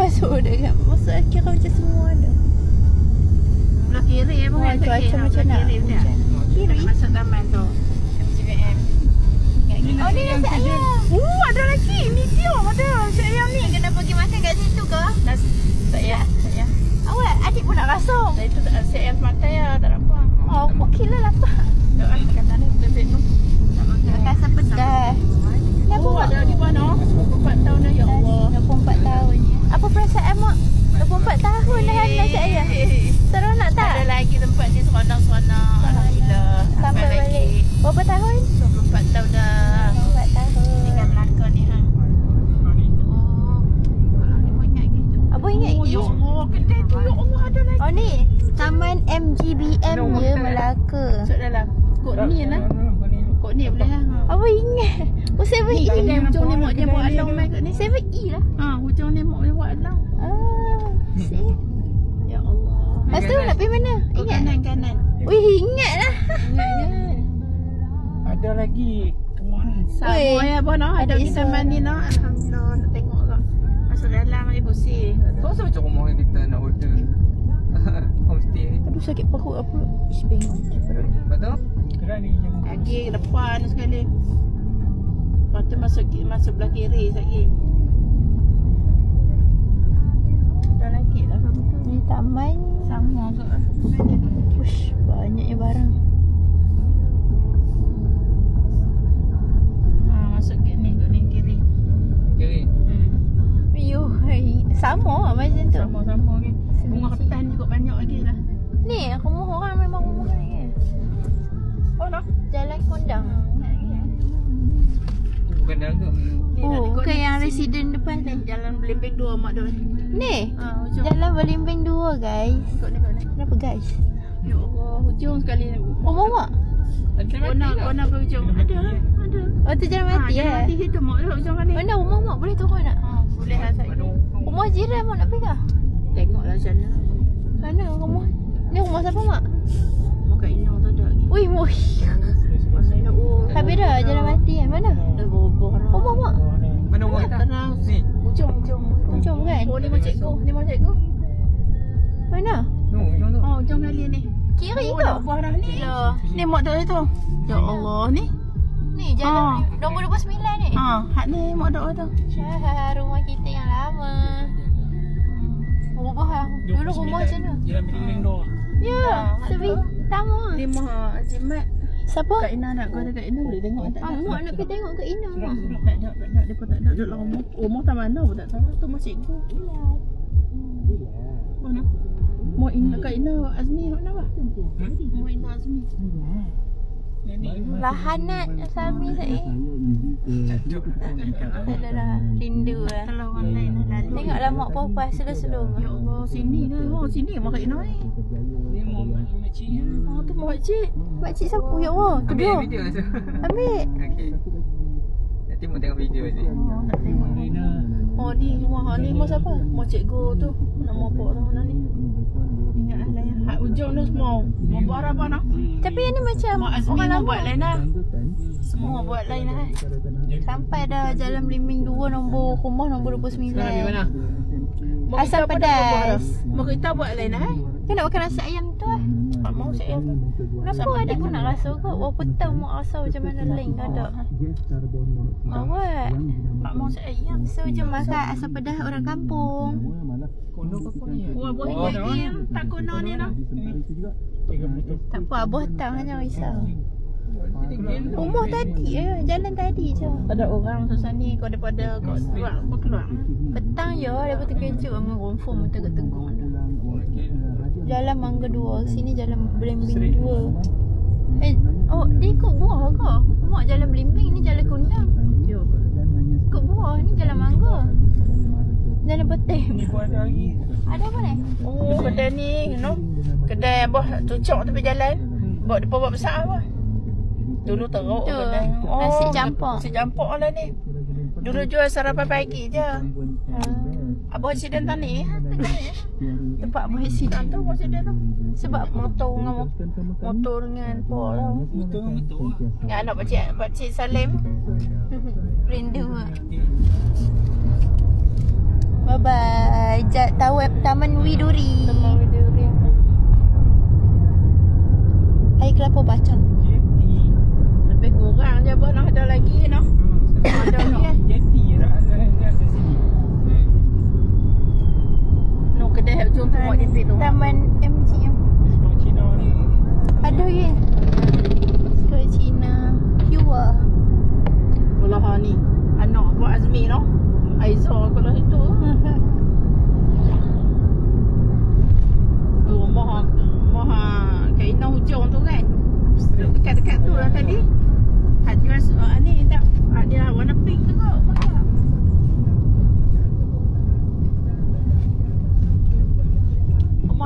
masuk dekat. Masuk kira macam semua ada. Belah kiri Cuaca macam nak. Kiri masuk taman tu. MGBM. Oh ni nasi ayam. Ada lagi. Medium ada. Nasi ayam ni. Kena pergi makan kat situ ke? Tak ya. Awak adik pun nak rasam. Itu nasi ayam semata ya. Tak ada apa. Oh okey lah lapar. Duk lah. Kata ni bebek tu. Tak makan. Rasa pedas. Oh ada di mana? 24 tahun dah ya Allah. 24 tahun. Apa perasaan mak? 24 tahun dah ada nasi ayam. Seronok tak? Ada lagi tempat ni seronok-seronok. Alhamdulillah. Sampai balik. Berapa tahun? 24 tahun dah. 24 tahun. Tinggal Melaka ni ha. Apa ingat lagi? Ya Allah, kedai tu ya Allah ada lagi. Oh ni, Taman MGBM je Melaka. Masuk dalam. Kod ni lah. Kod ni boleh lah. Apa ingat? Oh 7E. Kedai hujung ni mak dia buat alang mai kat ni. 7E lah. Hujung ni mak dia buat alang. See? Ya Allah. Lepas tu nak pergi mana? Ingat? Kanan. Wih, ingat lah. Ingat. Ada lagi. Kemana? Sama ya abang noh. Ada Adik kita mandi noh. Alhamdulillah nak tengok lah. Masuk dalam air pusing. Kau rasa macam rumah kita nak order homestay. Aduh sakit perut apa? Ish bengong perut. Betul? Kedai ni jangan. Lagi depan sekali. Lepas tu masuk belah kiri sekali. Dah lagi lah apa betul. Ni taman. Sama ke? Ush, banyaknya barang. Masuk ke ni kiri. Kiri. Yuh, sama lah macam tu. Sama-sama ke. Bunga ketan juga banyak lagi lah. Ni rumah orang memang rumah ni. Oh noh. Jalan Kondang. Bukan dah ke? Bukan yang residen depan ni. Jalan Belimbing 2 mak dia. Ni. Hujung. Jalan Belimbing 2 guys. Ikut ni. Kenapa guys? Ya Allah, hujung sekali ni. Rumah mak? Kona ke hujung. Ada. Oh tu jalan mati Jalan mati situ mak dia hujung kali. Mana rumah mak boleh turun tak? Boleh lah saya. Rumah jiran mak nak pergi ke? Tengoklah sana. Mana rumah? Ni rumah siapa mak? Mak Kak Ina tu ada lagi. Wih, habis dah jalan mati kan? Mana? Dah boboh dah. Rumah mak? Mana rumah kita? Tenang. Ni. Hujung. Hujung kan? Oh ni mak cikgu. Mana? No, hujung tu. Hujung kali ni. Kiri ke? Dah buah dah ni. Ni mak dia tu. Ya Allah ni. Ni jalan nombor 29 ni. Hak ni mak dia tu. Rumah kita yang lama. Berubah lah. Dulu rumah macam mana? Jalan Belimbing 2. Ya, sebi sama. Ni mak Jimat. Siapa? Kak Ina nak kau Kak Ina boleh tengok tak? Mak nak pergi tengok Kak Ina. Tak ada. Dia pun tak ada duduk rumah. Rumah tak mana pun tak tahu. Tu mak cikgu. Mana? Mak Ina Kak Ina Azmi mana bah? Mak Ina Azmi. Lahanat Sami saya. Tak ada lah. Rindu lah. Kalau orang lain dah lalu. Tengoklah mak puas slow-slow. Ya Allah, sini dah. Sini mak Kak Ina ni. Ni mau makcik. Tu mak cik. Makcik siapa? Ya Allah, kedua. Ambil video tu. Ambil. Okey. Nanti mau tengok video ni. Nak tengok ni. Oh ni rumah siapa? Mak cikgu tu. Nama pok tu mana ni? Ingat lah ya. Hak ujung tu semua. Mau buat apa nak? Tapi ini macam Mak Azmi orang mau lama. buat lain lah. Semua buat lain lah. Sampai dah jalan Belimbing 2 nombor rumah nombor 29. Sekarang pergi mana? Asam pedas. Mak kita buat lain lah. Kan nak makan nasi ayam tu lah. Tak mau saya tu. Kenapa adik pun nak rasa ke? Berapa tahu mak rasa macam mana lain tak ada. Awak. Tak mau saya ayam. So jom makan asam pedas orang kampung. Kono ke apa ni? Wah buat ni tak guna ni lah. Tak apa, abah tahu hanya risau. Rumah tadi jalan tadi je. Ada orang susah ni kau daripada kau keluar. Petang je lepas tu kejut dengan confirm tegak-tegak. Jalan Mangga 2, sini jalan Belimbing 2. Dia ikut buah ke? Mak jalan Belimbing, ni jalan Kondang. Ikut buah, ni jalan Mangga. Jalan Petim. Ni pun ada lagi. Ada apa ni? Oh, kedai ni, kedai abah cucuk tepi jalan. Buat depa buat besar apa? Dulu teruk kedai. Nasi campur. Nasi campur lah ni. Dulu jual sarapan pagi je. Abah accident tadi tempat abah accident tu accident tu. Sebab motor dengan pol lah. Betul. Yang anak pakcik Salim. Rindu. Bye bye. Taman Widuri. Air kelapa bacang. Lebih kurang je pun ada lagi noh. Ada ni kan. Jeti ada sini. No kedai jom buat jepit tu. Taman MGM. Cina ni. Ada ke? Ke Cina. Pure. Kalau ha ni anak buat Azmi noh. Aizah kalau itu. Oh, maha kainah hujung tu kan. Dekat-dekat tu lah tadi. Ada ni tak ada warna pink tu kau.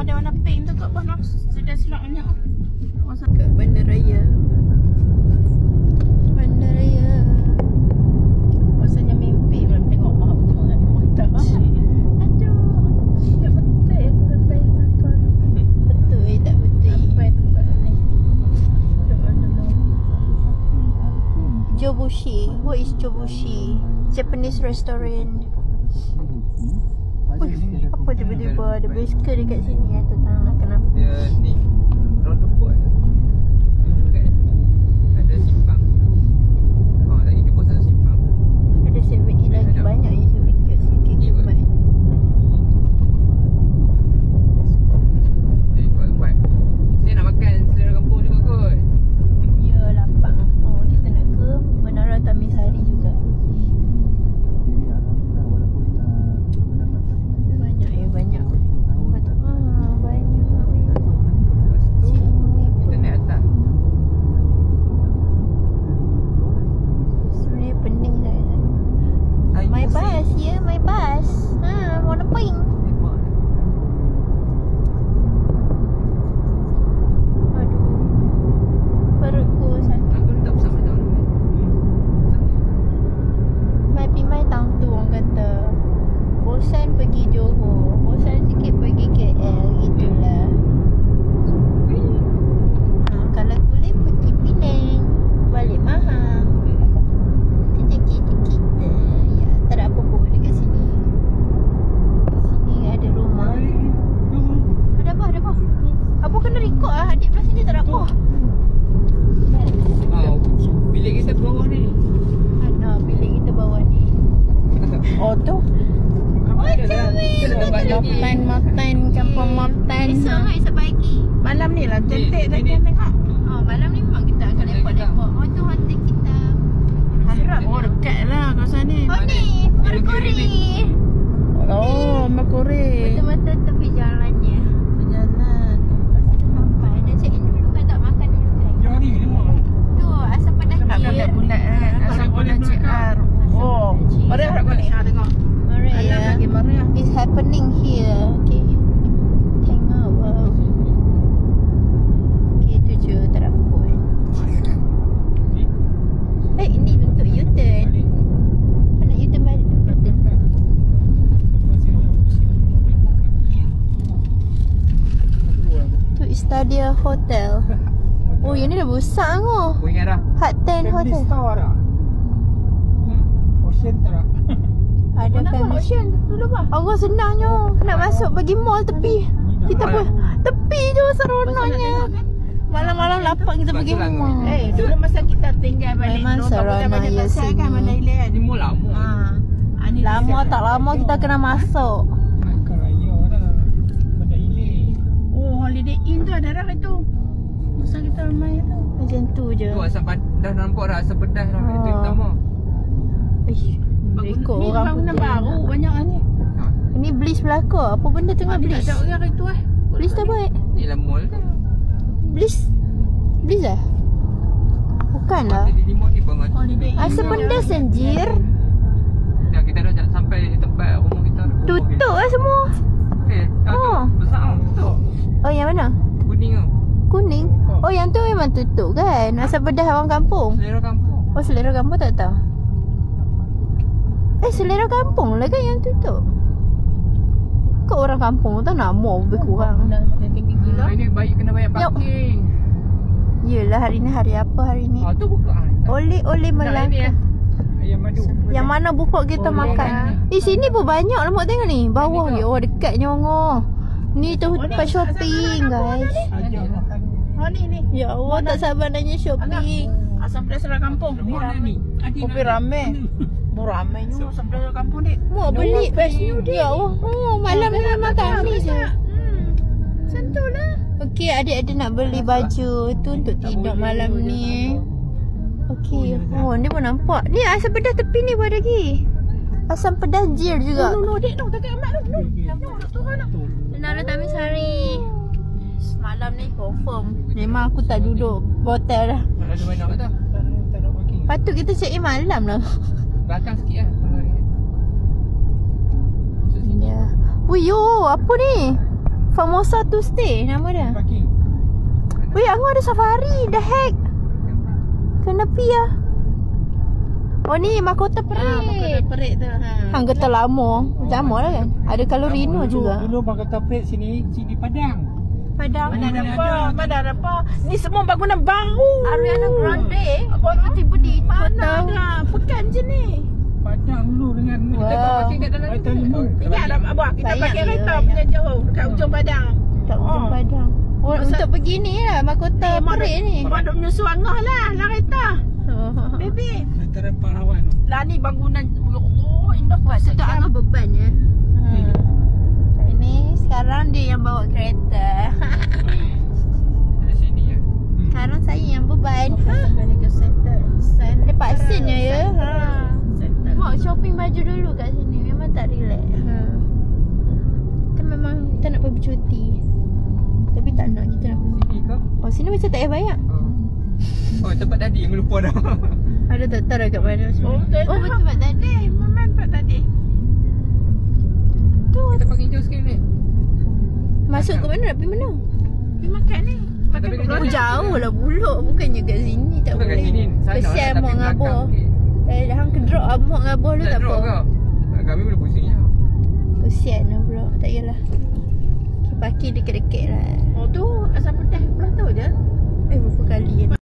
Ada warna pink tu kat bawah. Sudah silapnya. Ke Bandaraya. Bandaraya. Rasanya mimpi kalau tengok mak betul nak mata. Aduh. Tak betul aku sampai nonton. Betul tak betul. Sampai tempat ni. Jobushi. What is Jobushi? Japanese restaurant. Ui, apa tiba-tiba ada bicycle dekat sini ya, tak tahu lah kenapa. Dia ni roundabout. Ada simpang. Oh, tadi dia pun satu simpang. Ada 7E lagi, banyak je 7E kat sini. Okay, Ikut. baik. Dia ikut. Saya nak makan selera kampung juga kot. Ya, lapang. Oh, kita nak ke Menara Tamisari juga. Banyak ya, banyak. Banyak. Lepas tu kita naik atas. Sebenarnya pening dah. My bus, ya, my bus. Warna pink. Aduh. Perutku sakit. Aku tak bersama dah. Mai tahun tu orang kata bosan pergi Johor, bosan sikit pergi KL, gitulah. Kalau boleh pergi Penang, balik mahal. Rezeki kita. Ya, tak ada apa pun dekat sini. Sini ada rumah. Ada apa? Ada apa? Apa kena record lah? Adik belah sini tak ada apa. Oh, bilik kita bawah ni. Ada bilik kita bawah ni. Oh tu. Mountain, kampung mountain. Esok kan, esok pagi. Malam ni lah cantik tak tengok. Oh, malam ni memang kita akan lepak-lepak. Oh, tu hotel kita. Harap dekat lah kawasan ni. Oh ni, Merkuri. Oh, Merkuri. Betul-betul tepi jalannya. Berjalan. Sampai. Dah check in dulu kan, tak makan dulu kan? Yang ni tengok. Tu, asam pedas Tak bulat-bulat kan. Asal bulat CR. Oh, mari harap balik. Ha tengok. Alright, Alam ya. lagi meriah. It's happening here. Okay. Tengok, wow. Okay, tu je. Tak ada apa pun. Ini untuk U-turn. Nak U-turn balik. Tu Estadia Hotel. Oh, yang ni dah besar tu. Kau ingat dah? Hut Tent Hotel. Ocean tak? Ada family. Ocean dulu bah. Allah senangnya. Nak masuk bagi mall tepi. Kita pun tepi je seronoknya. Malam-malam lapang kita pergi mall. Dulu masa kita tinggal balik Memang seronok ya sini. kan Mandai Lane. Ni mall lama. Ni Lama tak lama kita kena masuk. Makan raya dah. Benda hilir. Oh, Holiday Inn tu ada dah itu. Masa kita main tu. Macam tu je. Tu asam dah nampak dah asam pedas dah. Itu yang pertama. Ikut Ni orang bangunan putih. baru banyak lah ni. Ini Bliss belakang. Apa benda tengah Ni tak Bliss? ada orang itu Bliss tak baik. Ni lah mall dah. Bliss? Bliss lah? Bukan lah. Jadi di mall ni bangun. Holiday Inn. Asal benda senjir. Dah kita dah sampai tempat rumah kita. Tutup lah semua. Oh. Tu besar tau. Tutup. Oh, yang mana? Kuning tau. Kuning? Oh, yang tu memang tutup kan? Asal bedah orang kampung. Selera kampung. Oh, selera kampung tak tahu. Selera kampung lah kan yang tutup. Kau orang kampung tak nak mau lebih kurang. Dah tinggi gila. Ini baik kena bayar parking. Yelah, hari ni hari apa hari ni? Tu buka. Oleh-oleh Dah ini Melaka. Ayam madu. Yang mana buka kita makan? Sini pun banyak lah. Mak tengok ni. Bawah ni. Oh, dekat Nyongor. Ni tu tempat shopping, guys. Ajak makan. Oh ni. Ya Allah, tak sabar nanya shopping. Asam pedas orang kampung. Ni ramai. Kopi ramai. Ramainya asam pedas orang kampung ni. Mak beli. Ya Allah. Oh, malam ni makan ni je. Sentuh lah. Okey, adik-adik nak beli baju tu untuk tidur malam ni. Okey. Oh, ni pun nampak. Ni asam pedas tepi ni pun ada lagi. Asam pedas jir juga. Dek tu dekat mak tu. Tu turun tu. Nara Tamisari. Semalam ni confirm. Memang aku tak duduk hotel dah. Ada banyak ke tak? Tak ada parking. Patut kita check in malam lah. Belakang sikit lah. Masuk sini. Ya. Wih yo, apa ni? Formosa to stay nama dia. Parking. Wih, aku ada safari. The heck? Kenapa ya? Oh ni mahkota perit. Perit tu. Hang kata lama. Lama lah kan? Ada kalau Rino juga. Dulu Mahkota Perit sini Padang. Padang. Mana ada apa? Ni semua bangunan baru. Ariana Grande. Baru tiba di Mana ada? Pekan je ni. Padang dulu dengan kita Wow. parking kat dalam Ingat dah abang kita Sayang pakai dia. kereta punya jauh dekat ujung Padang. Tak ujung Padang. Oh, untuk pergi ni lah mahkota perit ni. Mak duk menyusu angah lah kereta. Baby. Antara Pahlawan tu. Lah ni bangunan. Oh, indah kuat. Sedap angah beban je. Ini sekarang dia yang bawa kereta. Dari sini ya. Sekarang saya yang beban. Lepas sen je ya. Mak shopping baju dulu kat sini. Memang tak relax. Kita memang kita nak pergi bercuti. Tapi tak nak kita nak pergi. Sini ke? Oh sini macam tak payah bayar. Oh, tempat tadi yang lupa dah. Ada tak tahu kat mana. Oh, Oh betul tempat tadi. Memang tempat tadi. Tu Kita parking jauh sikit ni. masuk ke mana nak pergi mana? Pergi makan ni. Makan Tapi kat Oh belakang. jauh lah pulak. Bukannya kat sini tak Bukan kat boleh. sini. Sana Kesian lah, tapi mak ngabur. belakang sikit. Hang ke drop mak ngabur dulu Tak tak drop apa. kau. Kami boleh pusing je. Kesian lah pula. Tak yalah. Parking dekat-dekat lah. Oh tu asam pedas belah tu je. Berapa kali